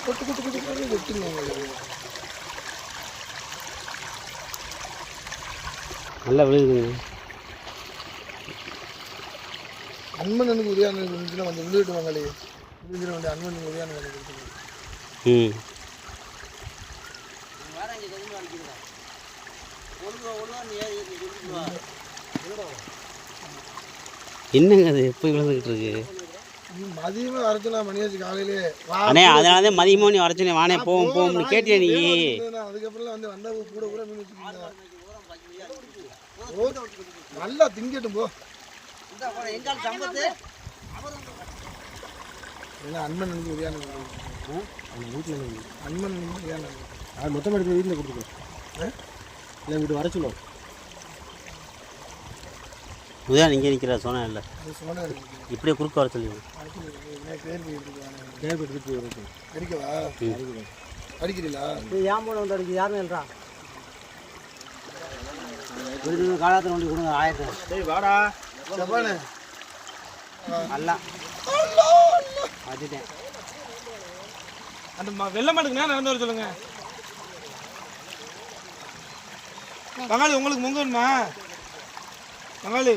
கொட்டு கொட்டு கொட்டு கொட்டு வெட்டுங்க. நல்லா விழுகுதுங்க. அன்மனுக்கு உதயான கொஞ்சம் விழுவிட்டு வாங்களே விழுந்துட வேண்டிய அன்மனுக்கு உதயான கொடுத்துருங்க. என்னங்க அது எப்போ விழுந்துக்கிட்டு இருக்கு? மதியமாக வரைச்சுனா மணியாச்சு காலையிலே அண்ணே. அதனால தான் மதியமாக நீ வரைச்சனே வானே போவோம் போவோம்னு கேட்டியா நீ? அதுக்கப்புறம் வந்து வந்தா கூட கூட மீன் வச்சுக்கீங்க. நல்லா திங்கட்டும் போ. ஏன்னா அன்மன் எனக்கு உதயான வீட்டில் அன்மன் உதயான அது மொத்தமாக எடுத்து வீட்டில் கொடுத்துருக்கோம். இல்லை வீட்டு வர சொல்லுவோம். உதயா இங்கே நிற்கிற சோனா இல்லை சோனா இப்படியே குறுக்க வர சொல்லி அடிக்கவா அடிக்கிறீங்களா? ஏன் போன வந்து அடிக்க யாருன்னு எழுறா காலத்தில் கொண்டு கொடுங்க 1000. வாடா சப்பானே அல்ல அதுதான் அந்த வெள்ளை மாட்டுக்குண்ணா நடந்து வர சொல்லுங்க. பங்காளி உங்களுக்கு முங்க வேணுமா? பங்காளி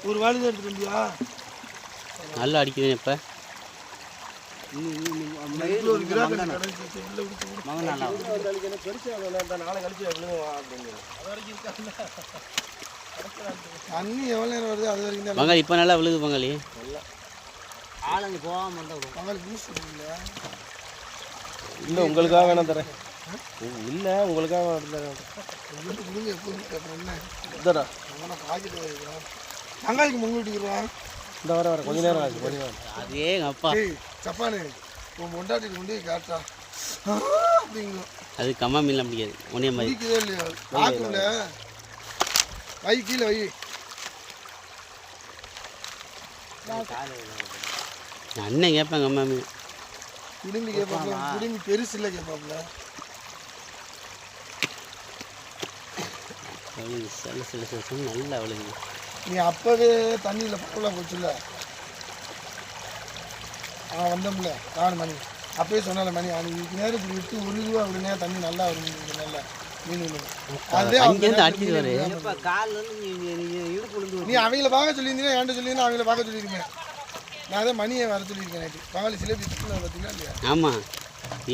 ஒரு வாலிதான் எடுத்துட்டு வந்தியா? நல்லா அடிக்குது. இப்போ தண்ணி எவ்வளோ நேரம் வருது அது வரைக்கும் பங்காளி இப்போ நல்லா விழுது. பங்காளி ஆளுங்க போகாமல் பங்காளி ஜூஸ் இல்லை உங்களுக்காக வேணாம் தரேன். இல்லை உங்களுக்காக தரேன். கொடுங்க எப்போது என்ன இதடா பாக்கெட்டு தங்காளிக்கு முங்க விட்டுக்கிறோம். இந்த வர கொஞ்ச நேரம் ஆகுது. கொஞ்ச நேரம் அதே அப்பா சப்பானு உன் பொண்டாட்டிட்டு கொண்டு காட்டா அப்படிங்க. அது கம்மா மீன்லாம் பிடிக்காது. ஒன்றே மாதிரி பிடிக்கவே இல்லையா? பார்க்கல வை கீழே வை. அண்ணன் கேட்பேன் கம்மா மீன் குடும்பி கேட்பாப்ல. குடும்பி பெருசு இல்லை கேட்பாப்ல. சில சில சில நல்லா விழுகுது. நீ அப்போவே தண்ணியில் பக்கம்லாம் போச்சுல்ல. வந்தோம்ல 4 மணி அப்பயே சொன்னால மணி அன்றைக்கி நேரம் இப்படி விட்டு ஒரு ரூபா விடுங்க தண்ணி நல்லா வரும். நல்லா மீன் அங்கேருந்து அடிச்சுட்டு வரு. நீ அவங்கள பார்க்க சொல்லியிருந்தீங்கன்னா என்கிட்ட சொல்லியிருந்தா அவங்கள பார்க்க சொல்லியிருக்கேன். நான் தான் மணியை வர சொல்லியிருக்கேன் நைட்டு. பங்காளி சிலேபி பார்த்தீங்களா இல்லையா? ஆமாம்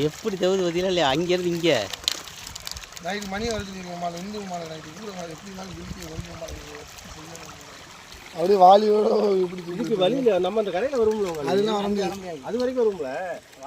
எப்படி தகுதி பார்த்தீங்களா இல்லையா? அங்கேருந்து இங்கே நைட்டு மணியை வர சொல்லியிருக்கேன். மாலை இந்து மாலை நைட்டு கூட மாலை எப்படி இருந்தாலும் வீட்டு வந்து மாலை அப்படியே வாலியோட இப்படி இதுக்கு வழியில் நம்ம அந்த கடையில் வரும்ல. அதெல்லாம் வர முடியாது. அது வரைக்கும் வரும்ல.